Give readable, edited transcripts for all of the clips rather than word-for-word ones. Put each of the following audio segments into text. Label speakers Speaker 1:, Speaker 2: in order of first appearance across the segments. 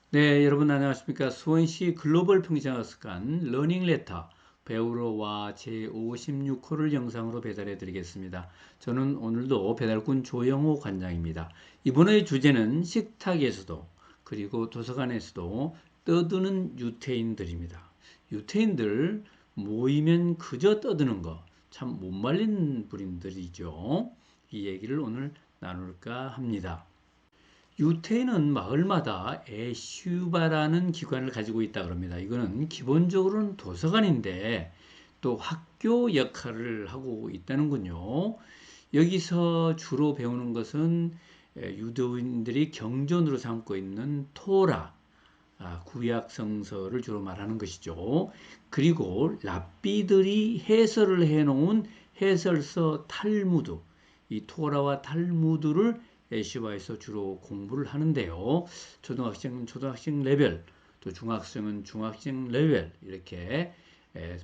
Speaker 1: 네, 여러분 안녕하십니까? 수원시 글로벌 평생학습관 러닝 레터 배우러와 제56호를 영상으로 배달해 드리겠습니다. 저는 오늘도 배달꾼 조영호 관장입니다. 이번의 주제는 식탁에서도 그리고 도서관에서도 떠드는 유태인들입니다. 유태인들 모이면 그저 떠드는 거 참 못 말린 분들이죠. 이 얘기를 오늘 나눌까 합니다. 유태인은 마을마다 애슈바라는 기관을 가지고 있다 그럽니다. 이거는 기본적으로는 도서관인데 또 학교 역할을 하고 있다는군요. 여기서 주로 배우는 것은 유대인들이 경전으로 삼고 있는 토라, 구약 성서를 주로 말하는 것이죠. 그리고 랍비들이 해설을 해놓은 해설서 탈무드, 이 토라와 탈무드를 예시바에서 주로 공부를 하는데요. 초등학생은 초등학생 레벨, 또 중학생은 중학생 레벨 이렇게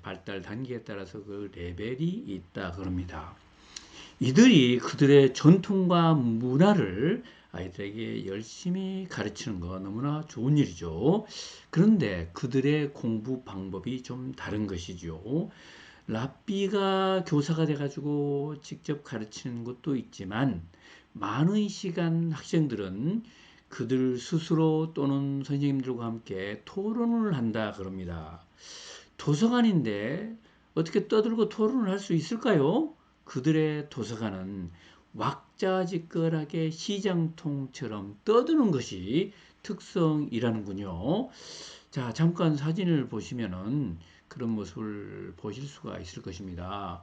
Speaker 1: 발달 단계에 따라서 그 레벨이 있다 그럽니다. 이들이 그들의 전통과 문화를 아이들에게 열심히 가르치는 거 너무나 좋은 일이죠. 그런데 그들의 공부 방법이 좀 다른 것이죠. 랍비가 교사가 돼가지고 직접 가르치는 것도 있지만 많은 시간 학생들은 그들 스스로 또는 선생님들과 함께 토론을 한다 그럽니다. 도서관인데 어떻게 떠들고 토론을 할 수 있을까요? 그들의 도서관은 왁자지껄하게 시장통처럼 떠드는 것이 특성이라는군요. 자, 잠깐 사진을 보시면은 그런 모습을 보실 수가 있을 것입니다.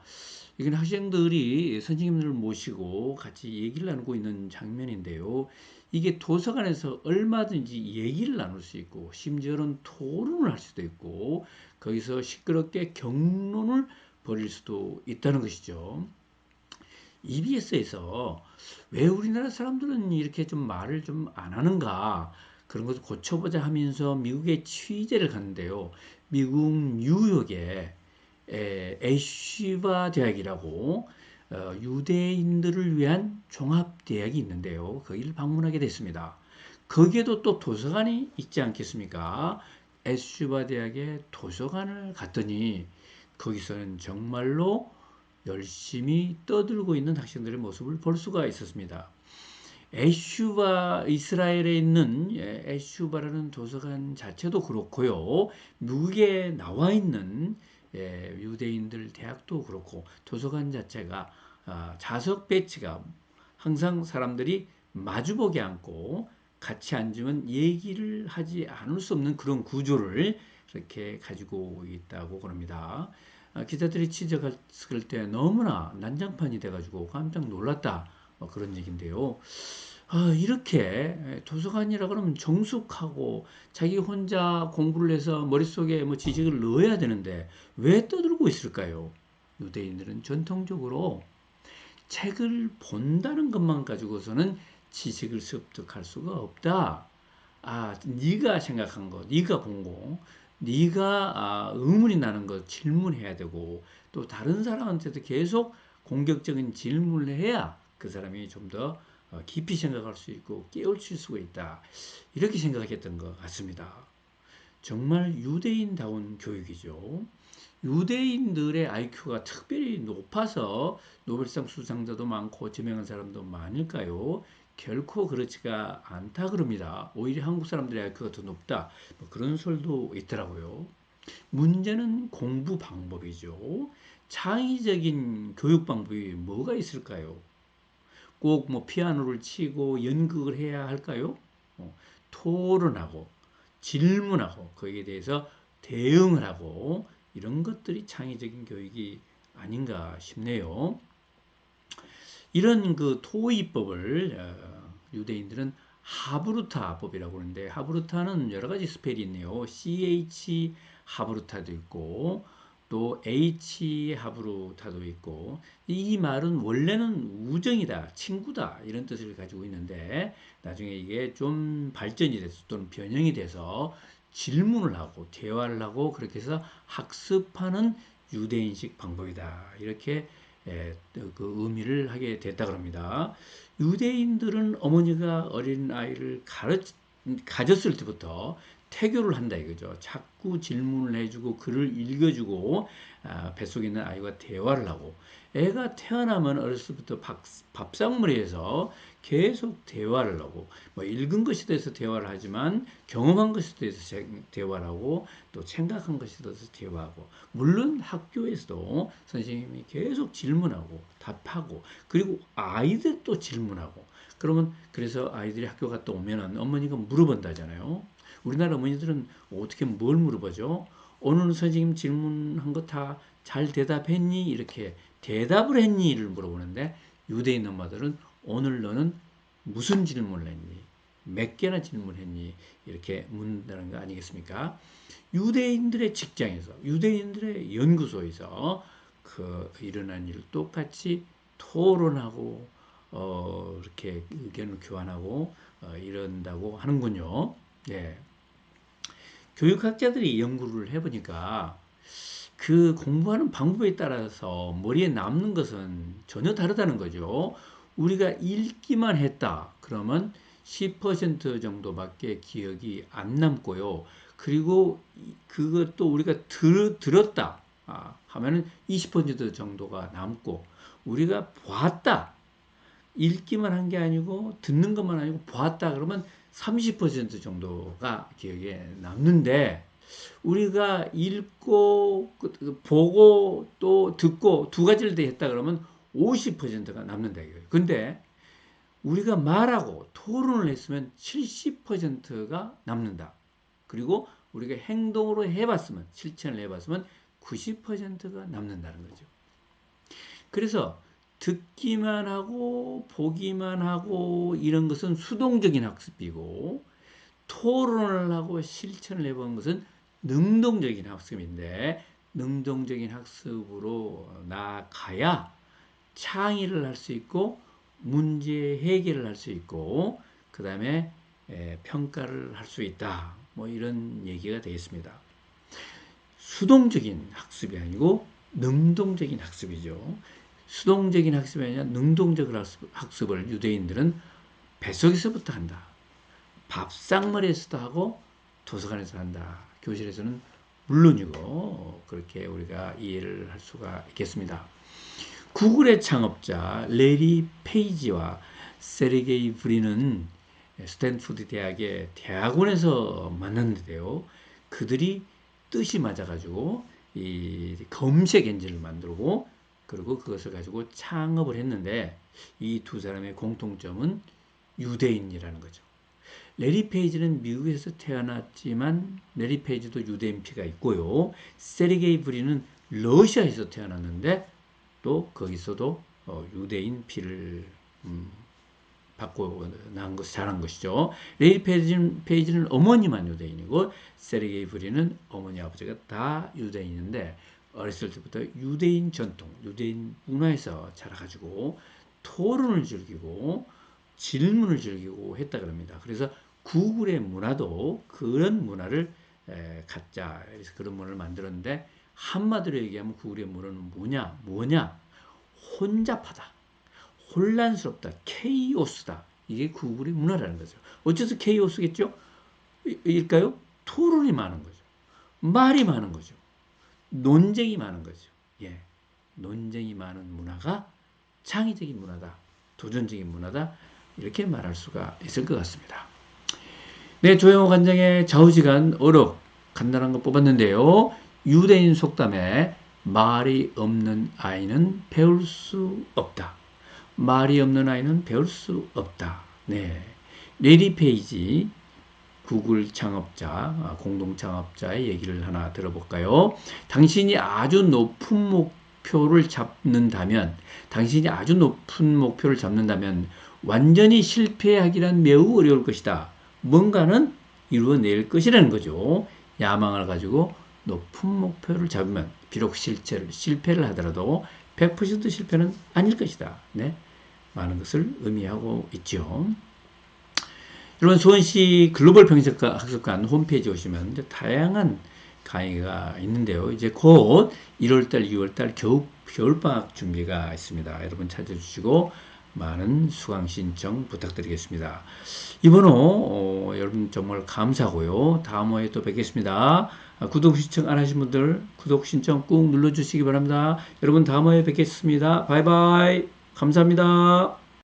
Speaker 1: 이건 학생들이 선생님들을 모시고 같이 얘기를 나누고 있는 장면인데요. 이게 도서관에서 얼마든지 얘기를 나눌 수 있고 심지어는 토론을 할 수도 있고 거기서 시끄럽게 격론을 벌일 수도 있다는 것이죠. EBS에서 왜 우리나라 사람들은 이렇게 좀 말을 좀 안 하는가 그런 것을 고쳐보자 하면서 미국에 취재를 갔는데요. 미국 뉴욕에 에쉬바 대학이라고 유대인들을 위한 종합대학이 있는데요. 거기를 방문하게 됐습니다. 거기에도 또 도서관이 있지 않겠습니까? 에쉬바 대학의 도서관을 갔더니 거기서는 정말로 열심히 떠들고 있는 학생들의 모습을 볼 수가 있었습니다. 에슈바 이스라엘에 있는 에슈바라는 도서관 자체도 그렇고요. 미국에 나와 있는 유대인들 대학도 그렇고 도서관 자체가 좌석 배치가 항상 사람들이 마주보게 앉고 같이 앉으면 얘기를 하지 않을 수 없는 그런 구조를 이렇게 가지고 있다고 그럽니다. 기자들이 취재했을 때 너무나 난장판이 돼가지고 깜짝 놀랐다. 그런 얘기인데요. 이렇게 도서관이라 그러면 정숙하고 자기 혼자 공부를 해서 머릿속에 뭐 지식을 넣어야 되는데 왜 떠들고 있을까요? 유대인들은 전통적으로 책을 본다는 것만 가지고서는 지식을 습득할 수가 없다. 네가 생각한 거, 네가 본 거, 네가 의문이 나는 거 질문해야 되고 또 다른 사람한테도 계속 공격적인 질문을 해야 그 사람이 좀 더 깊이 생각할 수 있고 깨우칠 수가 있다. 이렇게 생각했던 것 같습니다. 정말 유대인다운 교육이죠. 유대인들의 IQ가 특별히 높아서 노벨상 수상자도 많고 지명한 사람도 많을까요? 결코 그렇지가 않다 그럽니다. 오히려 한국 사람들의 IQ가 더 높다. 뭐 그런 설도 있더라고요. 문제는 공부 방법이죠. 창의적인 교육 방법이 뭐가 있을까요? 꼭 뭐 피아노를 치고 연극을 해야 할까요? 토론하고 질문하고 거기에 대해서 대응을 하고 이런 것들이 창의적인 교육이 아닌가 싶네요. 이런 그 토의법을 유대인들은 하브루타법이라고 하는데 하브루타는 여러 가지 스펠이 있네요. CH 하브루타도 있고 또 H 하브루타도 있고 이 말은 원래는 우정이다, 친구다 이런 뜻을 가지고 있는데 나중에 이게 좀 발전이 돼서 또는 변형이 돼서 질문을 하고 대화를 하고 그렇게 해서 학습하는 유대인식 방법이다 이렇게 그 의미를 하게 됐다 그럽니다. 유대인들은 어머니가 어린 아이를 가졌을 때부터 태교를 한다 이거죠. 자꾸 질문을 해주고 글을 읽어주고 뱃속에 있는 아이와 대화를 하고 애가 태어나면 어렸을 때부터 밥상머리에서 계속 대화를 하고 뭐 읽은 것에 대해서 대화를 하지만 경험한 것에 대해서 대화를 하고 또 생각한 것에 대해서 대화하고 물론 학교에서도 선생님이 계속 질문하고 답하고 그리고 아이들도 질문하고 그러면 그래서 아이들이 학교 갔다 오면은 어머니가 물어본다잖아요. 우리나라 어머니들은 어떻게 뭘 물어보죠? 오늘 선생님 질문한 거 다 잘 대답했니? 이렇게 대답을 했니?를 물어보는데 유대인 엄마들은 오늘 너는 무슨 질문을 했니? 몇 개나 질문했니? 이렇게 묻는다는 거 아니겠습니까? 유대인들의 직장에서, 유대인들의 연구소에서 그 일어난 일을 똑같이 토론하고 이렇게 의견을 교환하고 이런다고 하는군요. 예. 교육학자들이 연구를 해보니까 그 공부하는 방법에 따라서 머리에 남는 것은 전혀 다르다는 거죠. 우리가 읽기만 했다. 그러면 10% 정도밖에 기억이 안 남고요. 그리고 그것도 우리가 들었다 하면은 20% 정도가 남고 우리가 봤다. 읽기만 한 게 아니고 듣는 것만 아니고 봤다 그러면 30% 정도가 기억에 남는데 우리가 읽고 보고 또 듣고 두 가지를 다 했다 그러면 50%가 남는다 이거예요. 근데 우리가 말하고 토론을 했으면 70%가 남는다. 그리고 우리가 행동으로 해봤으면 실천을 해봤으면 90%가 남는다는 거죠. 그래서 듣기만 하고 보기만 하고 이런 것은 수동적인 학습이고 토론을 하고 실천을 해본 것은 능동적인 학습인데 능동적인 학습으로 나아가야 창의를 할 수 있고 문제 해결을 할 수 있고 그 다음에 평가를 할 수 있다. 뭐 이런 얘기가 되겠습니다. 수동적인 학습이 아니고 능동적인 학습이죠. 수동적인 학습이 아니라 능동적인 학습을 유대인들은 뱃속에서부터 한다. 밥상머리에서도 하고 도서관에서 한다. 교실에서는 물론이고 그렇게 우리가 이해를 할 수가 있겠습니다. 구글의 창업자 레리 페이지와 세르게이 브린은 스탠포드 대학의 대학원에서 만났는데요. 그들이 뜻이 맞아가지고 이 검색 엔진을 만들고 그리고 그것을 가지고 창업을 했는데 이 두 사람의 공통점은 유대인이라는 거죠. 레리 페이지는 미국에서 태어났지만 레리 페이지도 유대인 피가 있고요. 세르게이 브린은 러시아에서 태어났는데 또 거기서도 유대인 피를 받고 자란 것이죠. 레리 페이지는 어머니만 유대인이고 세르게이 브린은 어머니 아버지가 다 유대인인데 어렸을 때부터 유대인 전통, 유대인 문화에서 자라가지고 토론을 즐기고 질문을 즐기고 했다 그럽니다. 그래서 구글의 문화도 그런 문화를 갖자. 그래서 그런 문화를 만들었는데 한마디로 얘기하면 구글의 문화는 뭐냐? 혼잡하다. 혼란스럽다. 케이오스다. 이게 구글의 문화라는 거죠. 어째서 케이오스겠죠? 일까요? 토론이 많은 거죠. 말이 많은 거죠. 논쟁이 많은 거죠. 예. 논쟁이 많은 문화가 창의적인 문화다. 도전적인 문화다. 이렇게 말할 수가 있을 것 같습니다. 네, 조영호 관장의 좌우지간 어록 간단한 거 뽑았는데요. 유대인 속담에 말이 없는 아이는 배울 수 없다. 말이 없는 아이는 배울 수 없다. 네. 레리 페이지 구글 창업자, 공동 창업자의 얘기를 하나 들어볼까요? 당신이 아주 높은 목표를 잡는다면 완전히 실패하기란 매우 어려울 것이다. 뭔가는 이루어낼 것이라는 거죠. 야망을 가지고 높은 목표를 잡으면 비록 실패를 하더라도 100% 실패는 아닐 것이다. 네, 많은 것을 의미하고 있죠. 여러분 수원시 글로벌 평생학습관 홈페이지 오시면 다양한 강의가 있는데요. 이제 곧 1월달, 2월달 겨울방학 준비가 있습니다. 여러분 찾아주시고 많은 수강 신청 부탁드리겠습니다. 이번 호 여러분 정말 감사하고요. 다음 호에 또 뵙겠습니다. 구독 신청 안 하신 분들 구독 신청 꾹 눌러주시기 바랍니다. 여러분 다음 호에 뵙겠습니다. 바이바이. 감사합니다.